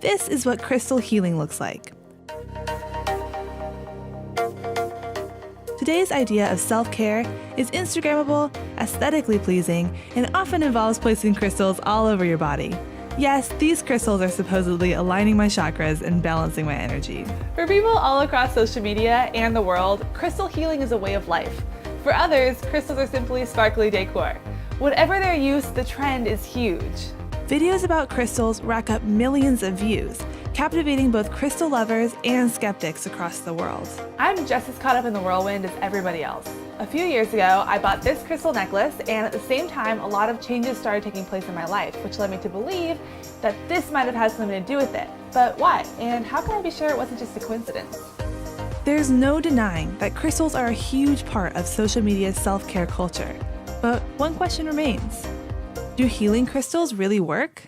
This is what crystal healing looks like. Today's idea of self-care is Instagrammable, aesthetically pleasing, and often involves placing crystals all over your body. Yes, these crystals are supposedly aligning my chakras and balancing my energy. For people all across social media and the world, crystal healing is a way of life. For others, crystals are simply sparkly decor. Whatever their use, the trend is huge. Videos about crystals rack up millions of views, captivating both crystal lovers and skeptics across the world. I'm just as caught up in the whirlwind as everybody else. A few years ago, I bought this crystal necklace, and at the same time, a lot of changes started taking place in my life, which led me to believe that this might have had something to do with it. But why? And how can I be sure it wasn't just a coincidence? There's no denying that crystals are a huge part of social media's self-care culture. But one question remains. Do healing crystals really work?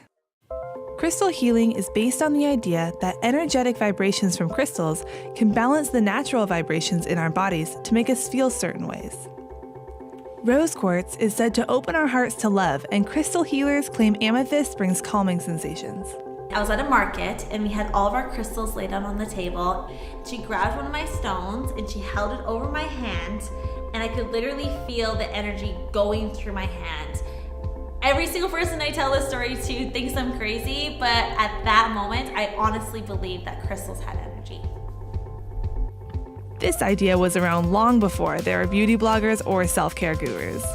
Crystal healing is based on the idea that energetic vibrations from crystals can balance the natural vibrations in our bodies to make us feel certain ways. Rose quartz is said to open our hearts to love, and crystal healers claim amethyst brings calming sensations. I was at a market and we had all of our crystals laid out on the table. She grabbed one of my stones and she held it over my hand, and I could literally feel the energy going through my hand. Every single person I tell this story to thinks I'm crazy, but at that moment, I honestly believed that crystals had energy. This idea was around long before there were beauty bloggers or self-care gurus.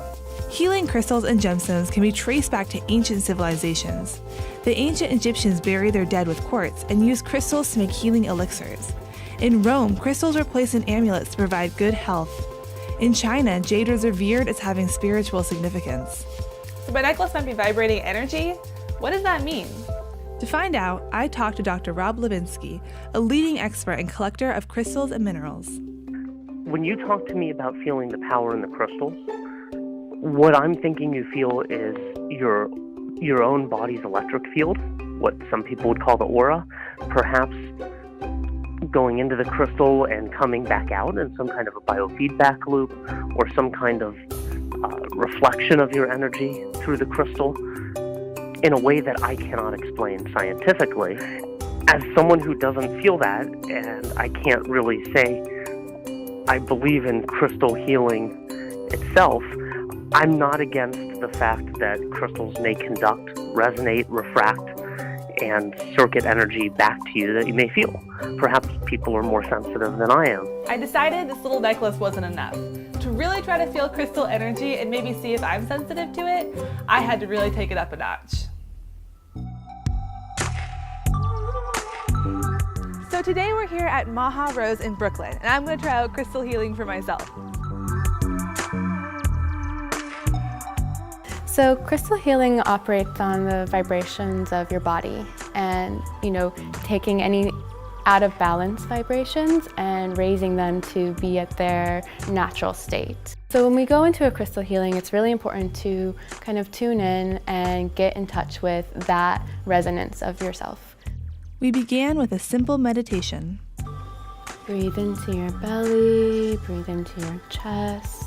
Healing crystals and gemstones can be traced back to ancient civilizations. The ancient Egyptians buried their dead with quartz and used crystals to make healing elixirs. In Rome, crystals were placed in amulets to provide good health. In China, jade was revered as having spiritual significance. So my necklace might be vibrating energy? What does that mean? To find out, I talked to Dr. Rob Levinsky, a leading expert and collector of crystals and minerals. When you talk to me about feeling the power in the crystals, what I'm thinking you feel is your own body's electric field, what some people would call the aura, perhaps going into the crystal and coming back out in some kind of a biofeedback loop or some kind of reflection of your energy through the crystal in a way that I cannot explain scientifically. As someone who doesn't feel that, and I can't really say I believe in crystal healing itself, I'm not against the fact that crystals may conduct, resonate, refract, and circuit energy back to you that you may feel. Perhaps people are more sensitive than I am. I decided this little necklace wasn't enough. To really try to feel crystal energy and maybe see if I'm sensitive to it, I had to really take it up a notch. So today we're here at Maha Rose in Brooklyn, and I'm going to try out crystal healing for myself. So crystal healing operates on the vibrations of your body and, taking any out of balance vibrations and raising them to be at their natural state. So when we go into a crystal healing, it's really important to kind of tune in and get in touch with that resonance of yourself. We began with a simple meditation. Breathe into your belly, breathe into your chest.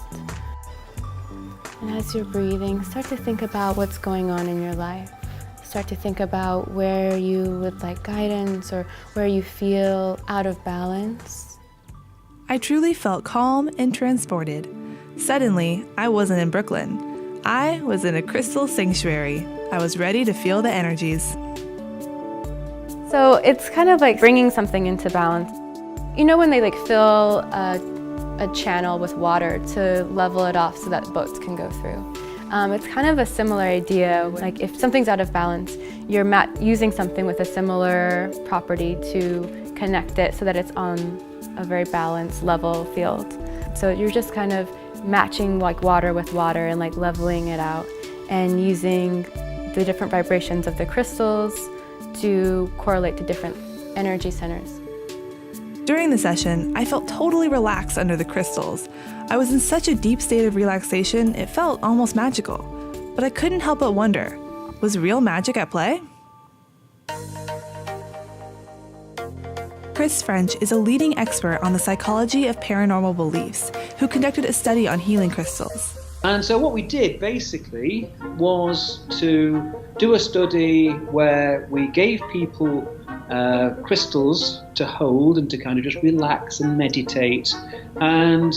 And as you're breathing, start to think about what's going on in your life. Start to think about where you would like guidance or where you feel out of balance. I truly felt calm and transported. Suddenly, I wasn't in Brooklyn. I was in a crystal sanctuary. I was ready to feel the energies. So it's kind of like bringing something into balance. When they fill a channel with water to level it off so that boats can go through. It's kind of a similar idea. Like if something's out of balance, you're using something with a similar property to connect it so that it's on a very balanced, level field. So you're just kind of matching water with water and leveling it out and using the different vibrations of the crystals to correlate to different energy centers. During the session, I felt totally relaxed under the crystals. I was in such a deep state of relaxation, it felt almost magical. But I couldn't help but wonder, was real magic at play? Chris French is a leading expert on the psychology of paranormal beliefs, who conducted a study on healing crystals. And so what we did basically was to do a study where we gave people crystals to hold and to kind of just relax and meditate. And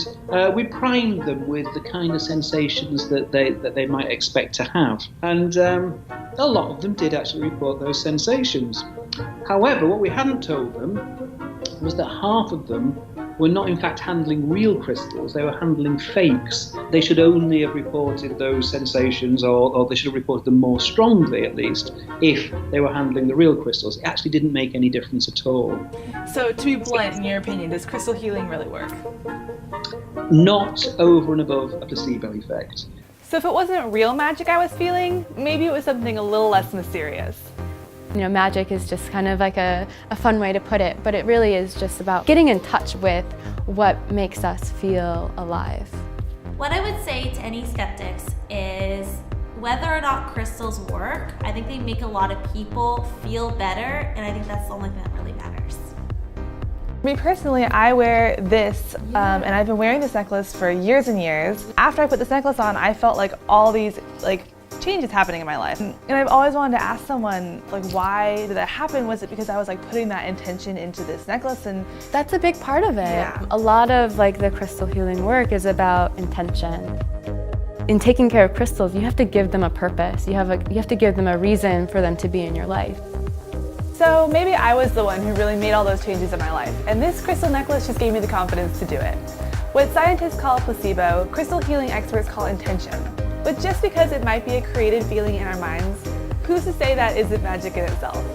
we primed them with the kind of sensations that they might expect to have. And a lot of them did actually report those sensations. However, what we hadn't told them was that half of them were not in fact handling real crystals, they were handling fakes. They should only have reported those sensations, or they should have reported them more strongly at least, if they were handling the real crystals. It actually didn't make any difference at all. So to be blunt, in your opinion, does crystal healing really work? Not over and above a placebo effect. So if it wasn't real magic I was feeling, maybe it was something a little less mysterious. You know, magic is just kind of like a fun way to put it, but it really is just about getting in touch with what makes us feel alive. What I would say to any skeptics is whether or not crystals work, I think they make a lot of people feel better, and I think that's the only thing that really matters. Me personally, I wear this, and I've been wearing this necklace for years and years. After I put this necklace on, I felt like all these changes happening in my life. And I've always wanted to ask someone, why did that happen? Was it because I was putting that intention into this necklace? And that's a big part of it. Yeah. A lot of the crystal healing work is about intention. In taking care of crystals, you have to give them a purpose. You have to give them a reason for them to be in your life. So maybe I was the one who really made all those changes in my life, and this crystal necklace just gave me the confidence to do it. What scientists call placebo, crystal healing experts call intention. But just because it might be a created feeling in our minds, who's to say that isn't magic in itself?